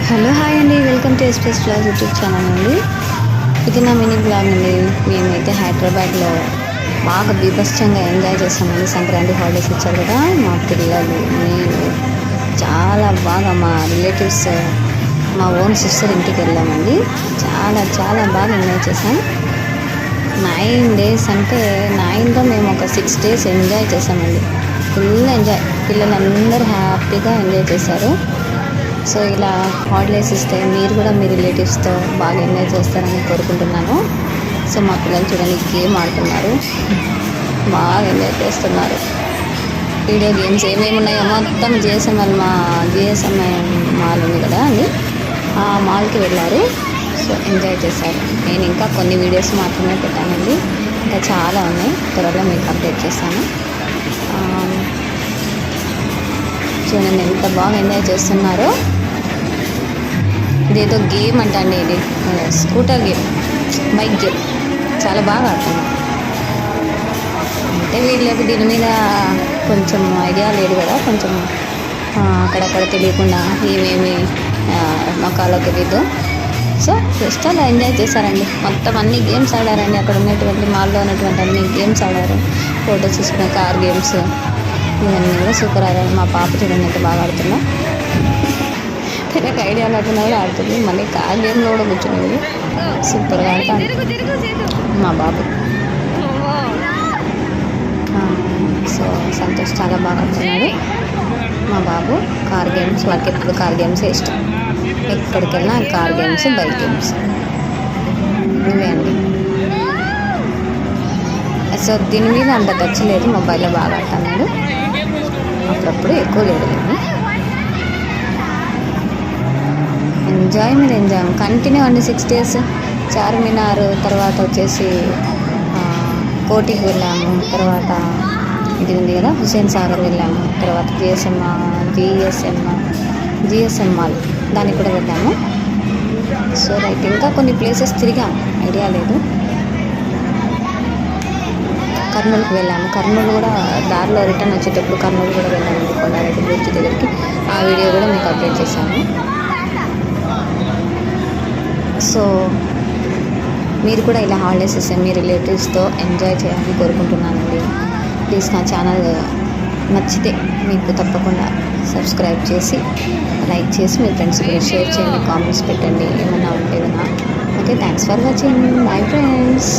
Hello hi అండి, welcome to express blog YouTube channel అండి. ఇది నా మినీ బ్లాగ్ అండి. మేమైతే హైదరాబాద్లో బాగా బీభత్సంగా ఎంజాయ్ చేస్తామండి. సంక్రాంతి హాలిడేస్ ఇచ్చారు కదా, మా పిల్లలు నేను చాలా బాగా మా రిలేటివ్స్ మా ఓన్ సిస్టర్ ఇంటికి వెళ్ళామండి. చాలా చాలా బాగా ఎంజాయ్ చేసాం. 9 days అంటే 9లో మేము ఒక 6 days ఎంజాయ్ చేసామండి. ఫుల్ ఎంజాయ్, పిల్లలందరూ హ్యాపీగా ఎంజాయ్ చేశారు. సో ఇలా హాలిడేస్ ఇస్తే మీరు కూడా మీ రిలేటివ్స్తో బాగా ఎంజాయ్ చేస్తారని కోరుకుంటున్నాను. సో మా పిల్లలు చూడండి గేమ్ ఆడుతున్నారు, బాగా ఎంజాయ్ చేస్తున్నారు. వీడియో గేమ్స్ ఏమేమి ఉన్నాయో మొత్తం జిఎస్ఎంఎల్ మాల్ ఉంది కదా అండి, ఆ మాల్కి వెళ్ళారు. సో ఎంజాయ్ చేశారు. నేను ఇంకా కొన్ని వీడియోస్ మాత్రమే పెట్టానండి, ఇంకా చాలా ఉన్నాయి, త్వరలో మీకు అప్డేట్ చేస్తాను. చూడండి ఎంత బాగా ఎంజాయ్ చేస్తున్నారో. ఇదేదో గేమ్ అండి, ఇది స్కూటర్ గేమ్, బైక్ గేమ్, చాలా బాగా ఆడుతున్నారు. అంటే వీళ్ళకి దీని మీద కొంచెం ఐడియా లేదు కదా, కొంచెం అక్కడక్కడ తెలియకుండా ఏమేమి నొక్కాలో తెలీదు. సో జస్ట్ అలా ఎంజాయ్ చేశారండి. మొత్తం అన్ని గేమ్స్ ఆడారండి. అక్కడ ఉన్నటువంటి మాల్లో ఉన్నటువంటి అన్ని గేమ్స్ ఆడారు. ఫోటోస్ తీసుకున్న కార్ గేమ్స్ ఇవన్నీ కూడా సూపర్ ఆడారు. మా పాప చూడండి ఎంత బాగా ఆడుతున్నా, నాకు ఐడియా లేకుండా కూడా ఆడుతుంది. మళ్ళీ కార్ గేమ్లో కూడా కూర్చునేది, సూపర్గా ఆడతాను మా బాబు. సో సంతోష్ చాలా బాగా ఆడుతున్నాడు మా బాబు. కార్ గేమ్స్, వాళ్ళకి ఎప్పుడు కార్ గేమ్సే ఇష్టం. ఎక్కడికి వెళ్ళినా కార్ గేమ్స్, బైక్ గేమ్స్ ఇవే అండి. సో దీని మీద అంత టచ్ లేదు, మొబైల్లో బాగా ఆడుతున్నాడు. అప్పుడప్పుడు ఎక్కువ లేదు. ఎంజాయ్ కంటిన్యూ అండి. 6 days చార్మినార్, తర్వాత వచ్చేసి కోటికి వెళ్ళాము, తర్వాత ఇది ఉంది కదా హుస్సేన్ సాగర్ వెళ్ళాము, తర్వాత జిఎస్ఎం మాల్ దానికి కూడా వెళ్ళాము. సో రైట్, ఇంకా కొన్ని ప్లేసెస్ తిరిగాము, ఐడియా లేదు. కర్నూలుకి వెళ్ళాము. కర్నూలు కూడా దారిలో రిటర్న్ వచ్చేటప్పుడు కర్నూలు కూడా వెళ్ళాము, కొండారెడ్డి బ్రిడ్జ్ దగ్గరికి. ఆ వీడియో కూడా మీకు అప్డేట్ చేశాను. సో మీరు కూడా ఇలా హాలిడేస్ ఇస్తే మీ రిలేటివ్స్తో ఎంజాయ్ చేయాలని కోరుకుంటున్నానండి. ప్లీజ్ నా ఛానల్ నచ్చితే మీకు తప్పకుండా సబ్స్క్రైబ్ చేసి, లైక్ చేసి, మీ ఫ్రెండ్స్ కూడా షేర్ చేయండి, కామెంట్స్ పెట్టండి ఏమన్నా ఉంటే. Okay, thanks for watching. Bye friends.